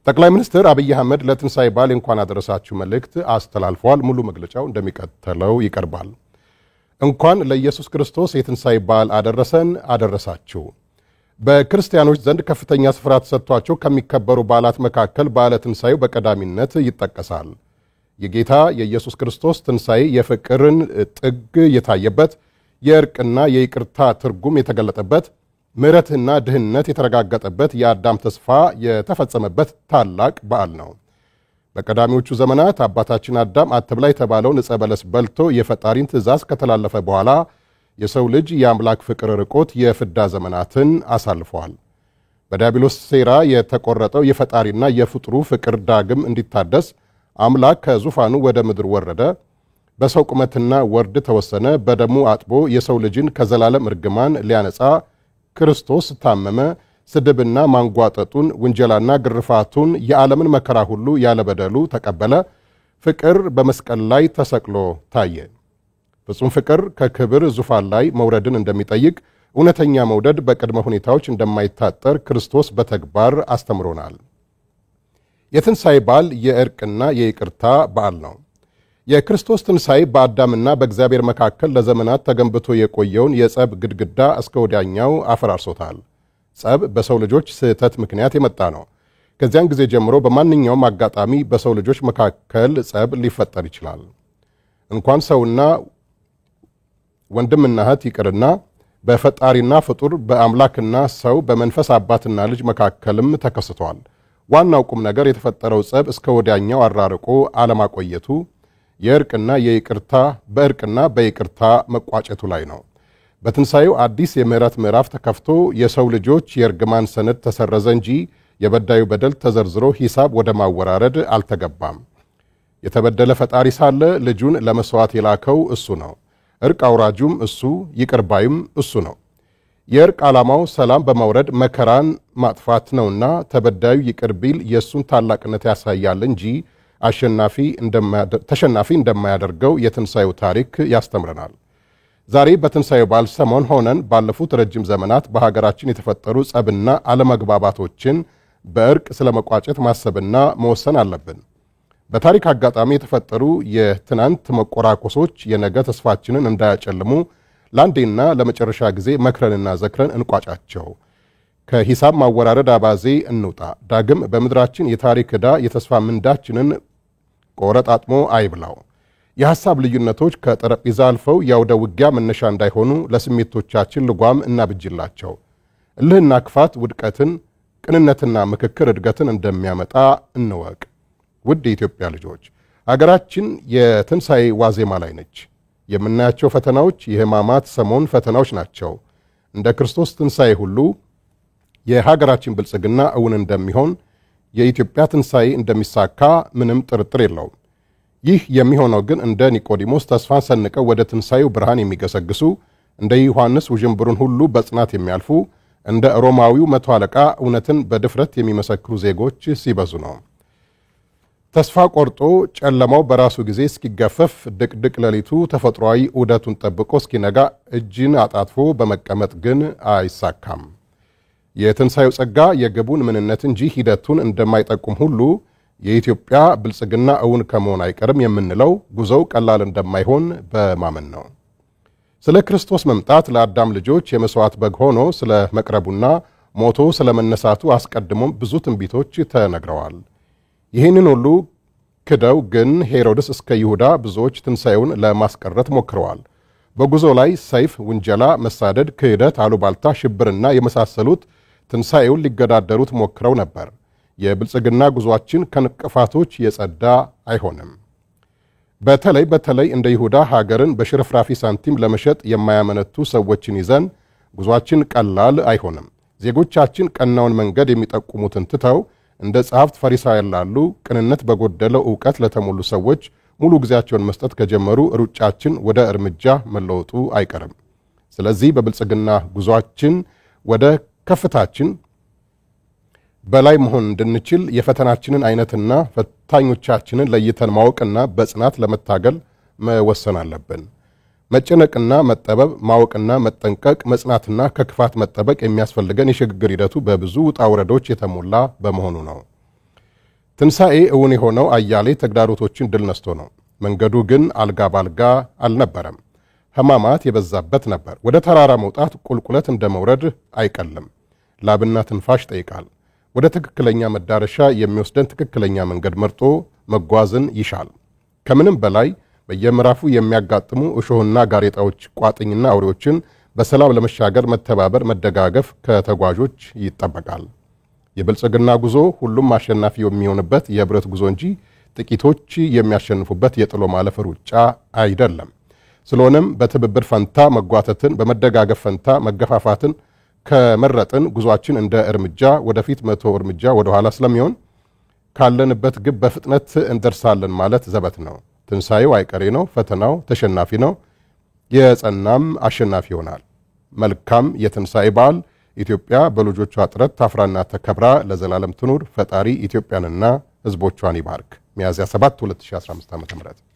ጠቅላይ ሚኒስትር አብይ አህመድ ለትንሳኤ በዓል እንኳን አደረሳችሁ መልእክት አስተላልፈዋል። ሙሉ መግለጫው እንደሚከተለው ይቀርባል። እንኳን ለኢየሱስ ክርስቶስ የትንሳኤ በዓል አደረሳችሁ። በክርስቲያኖች ዘንድ ከፍተኛ ስፍራ ተሰጥቷቸው ከሚከበሩ በዓላት መካከል በዓለ ትንሳኤው በቀዳሚነት ይጠቀሳል። የጌታ የኢየሱስ ክርስቶስ ትንሳኤ የፍቅርን ጥግ የታየበት፣ የእርቅና የይቅርታ ትርጉም የተገለጠበት፣ ምሕረትና ድህነት የተረጋገጠበት፣ የአዳም ተስፋ የተፈጸመበት ታላቅ በዓል ነው። በቀዳሚዎቹ ዘመናት አባታችን አዳም አትብላ የተባለውን ዕፀ በለስ በልቶ የፈጣሪን ትእዛዝ ከተላለፈ በኋላ የሰው ልጅ የአምላክ ፍቅር ርቆት የፍዳ ዘመናትን አሳልፈዋል። በዲያብሎስ ሴራ የተቆረጠው የፈጣሪና የፍጡሩ ፍቅር ዳግም እንዲታደስ አምላክ ከዙፋኑ ወደ ምድር ወረደ። በሰው ቁመትና ወርድ ተወሰነ። በደሙ አጥቦ የሰው ልጅን ከዘላለም እርግማን ሊያነጻ ክርስቶስ ታመመ። ስድብና ማንጓጠጡን፣ ውንጀላና ግርፋቱን፣ የዓለምን መከራ ሁሉ ያለበደሉ ተቀበለ። ፍቅር በመስቀል ላይ ተሰቅሎ ታየ። ፍጹም ፍቅር ከክብር ዙፋን ላይ መውረድን እንደሚጠይቅ፣ እውነተኛ መውደድ በቅድመ ሁኔታዎች እንደማይታጠር ክርስቶስ በተግባር አስተምሮናል። የትንሣኤ በዓል የእርቅና የይቅርታ በዓል ነው። የክርስቶስ ትንሣኤ በአዳምና በእግዚአብሔር መካከል ለዘመናት ተገንብቶ የቆየውን የጸብ ግድግዳ እስከ ወዲያኛው አፈራርሶታል። ጸብ በሰው ልጆች ስህተት ምክንያት የመጣ ነው። ከዚያን ጊዜ ጀምሮ በማንኛውም አጋጣሚ በሰው ልጆች መካከል ጸብ ሊፈጠር ይችላል። እንኳን ሰውና ወንድምና እህት ይቅርና በፈጣሪና ፍጡር፣ በአምላክና ሰው፣ በመንፈስ አባትና ልጅ መካከልም ተከስቷል። ዋናው ቁም ነገር የተፈጠረው ጸብ እስከ ወዲያኛው አራርቆ አለማቆየቱ፣ የእርቅና የይቅርታ በእርቅና በይቅርታ መቋጨቱ ላይ ነው። በትንሣኤው አዲስ የምህረት ምዕራፍ ተከፍቶ የሰው ልጆች የእርግማን ሰነድ ተሰረዘ እንጂ የበዳዩ በደል ተዘርዝሮ ሂሳብ ወደ ማወራረድ አልተገባም። የተበደለ ፈጣሪ ሳለ ልጁን ለመስዋዕት የላከው እሱ ነው። እርቅ አውራጁም እሱ፣ ይቅር ባዩም እሱ ነው። የእርቅ ዓላማው ሰላም በማውረድ መከራን ማጥፋት ነውና ተበዳዩ ይቅር ቢል የእሱን ታላቅነት ያሳያል እንጂ ተሸናፊ እንደማያደርገው የትንሣኤው ታሪክ ያስተምረናል። ዛሬ በትንሣኤው በዓል ሰሞን ሆነን ባለፉት ረጅም ዘመናት በሀገራችን የተፈጠሩ ጸብና አለመግባባቶችን በእርቅ ስለመቋጨት ማሰብና መወሰን አለብን። በታሪክ አጋጣሚ የተፈጠሩ የትናንት መቆራቆሶች የነገ ተስፋችንን እንዳያጨልሙ ለአንዴና ለመጨረሻ ጊዜ መክረንና ዘክረን እንቋጫቸው። ከሂሳብ ማወራረድ አባዜ እንውጣ። ዳግም በምድራችን የታሪክ ዕዳ የተስፋ ምንዳችንን ቆረጣጥሞ አይብላው። የሐሳብ ልዩነቶች ከጠረጴዛ አልፈው የአውደ ውጊያ መነሻ እንዳይሆኑ ለስሜቶቻችን ልጓም እናብጅላቸው። እልህና ክፋት ውድቀትን፣ ቅንነትና ምክክር እድገትን እንደሚያመጣ እንወቅ። ውድ የኢትዮጵያ ልጆች፣ አገራችን የትንሣኤ ዋዜማ ላይ ነች። የምናያቸው ፈተናዎች የሕማማት ሰሞን ፈተናዎች ናቸው። እንደ ክርስቶስ ትንሣኤ ሁሉ የሀገራችን ብልጽግና እውን እንደሚሆን፣ የኢትዮጵያ ትንሣኤ እንደሚሳካ ምንም ጥርጥር የለውም። ይህ የሚሆነው ግን እንደ ኒቆዲሞስ ተስፋን ሰንቀው ወደ ትንሣኤው ብርሃን የሚገሰግሱ፣ እንደ ዮሐንስ ውዥንብሩን ሁሉ በጽናት የሚያልፉ፣ እንደ ሮማዊው መቶ አለቃ እውነትን በድፍረት የሚመሰክሩ ዜጎች ሲበዙ ነው። ተስፋ ቆርጦ ጨለማው በራሱ ጊዜ እስኪገፈፍ፣ ድቅድቅ ሌሊቱ ተፈጥሯዊ ዑደቱን ጠብቆ እስኪነጋ እጅን አጣጥፎ በመቀመጥ ግን አይሳካም። የትንሣኤው ጸጋ የግቡን ምንነት እንጂ ሂደቱን እንደማይጠቁም ሁሉ የኢትዮጵያ ብልጽግና እውን ከመሆን አይቀርም የምንለው ጉዞው ቀላል እንደማይሆን በማመን ነው። ስለ ክርስቶስ መምጣት ለአዳም ልጆች የመሥዋዕት በግ ሆኖ ስለ መቅረቡና ሞቶ ስለ መነሳቱ አስቀድሞም ብዙ ትንቢቶች ተነግረዋል። ይህንን ሁሉ ክደው ግን ሄሮድስ እስከ ይሁዳ ብዙዎች ትንሣኤውን ለማስቀረት ሞክረዋል። በጉዞ ላይ ሰይፍ፣ ውንጀላ፣ መሳደድ፣ ክህደት፣ አሉባልታ፣ ሽብርና የመሳሰሉት ትንሣኤውን ሊገዳደሩት ሞክረው ነበር። የብልጽግና ጉዞአችን ከንቅፋቶች የጸዳ አይሆንም። በተለይ እንደ ይሁዳ ሀገርን በሽርፍራፊ ሳንቲም ለመሸጥ የማያመነቱ ሰዎችን ይዘን ጉዞአችን ቀላል አይሆንም። ዜጎቻችን ቀናውን መንገድ የሚጠቁሙትን ትተው እንደ ጸሐፍት ፈሪሳውያን ላሉ ቅንነት በጎደለው ዕውቀት ለተሞሉ ሰዎች ሙሉ ጊዜያቸውን መስጠት ከጀመሩ ሩጫችን ወደ እርምጃ መለወጡ አይቀርም። ስለዚህ በብልጽግና ጉዞአችን ወደ ከፍታችን በላይ መሆን እንድንችል የፈተናችንን አይነትና ፈታኞቻችንን ለይተን ማወቅና በጽናት ለመታገል መወሰን አለብን። መጨነቅና መጠበብ፣ ማወቅና መጠንቀቅ፣ መጽናትና ከክፋት መጠበቅ የሚያስፈልገን የሽግግር ሂደቱ በብዙ ውጣ ውረዶች የተሞላ በመሆኑ ነው። ትንሣኤ እውን የሆነው አያሌ ተግዳሮቶችን ድል ነስቶ ነው። መንገዱ ግን አልጋ ባልጋ አልነበረም። ሕማማት የበዛበት ነበር። ወደ ተራራ መውጣት ቁልቁለት እንደመውረድ አይቀልም። ላብና ትንፋሽ ጠይቃል። ወደ ትክክለኛ መዳረሻ የሚወስደን ትክክለኛ መንገድ መርጦ መጓዝን ይሻል። ከምንም በላይ በየምዕራፉ የሚያጋጥሙ እሾህና ጋሬጣዎች፣ ቋጥኝና አውሬዎችን በሰላም ለመሻገር መተባበር፣ መደጋገፍ ከተጓዦች ይጠበቃል። የብልጽግና ጉዞ ሁሉም አሸናፊ የሚሆንበት የህብረት ጉዞ እንጂ ጥቂቶች የሚያሸንፉበት የጥሎ ማለፍ ሩጫ አይደለም። ስለሆነም በትብብር ፈንታ መጓተትን፣ በመደጋገፍ ፈንታ መገፋፋትን ከመረጥን ጉዟችን እንደ እርምጃ ወደፊት 100 እርምጃ ወደ ኋላ ስለሚሆን ካለንበት ግብ በፍጥነት እንደርሳለን ማለት ዘበት ነው። ትንሣኤው አይቀሬ ነው። ፈተናው ተሸናፊ ነው። የጸናም አሸናፊ ይሆናል። መልካም የትንሣኤ በዓል። ኢትዮጵያ በልጆቿ ጥረት ታፍራና ተከብራ ለዘላለም ትኑር። ፈጣሪ ኢትዮጵያንና ሕዝቦቿን ይባርክ። ሚያዝያ 7 2015 ዓ.ም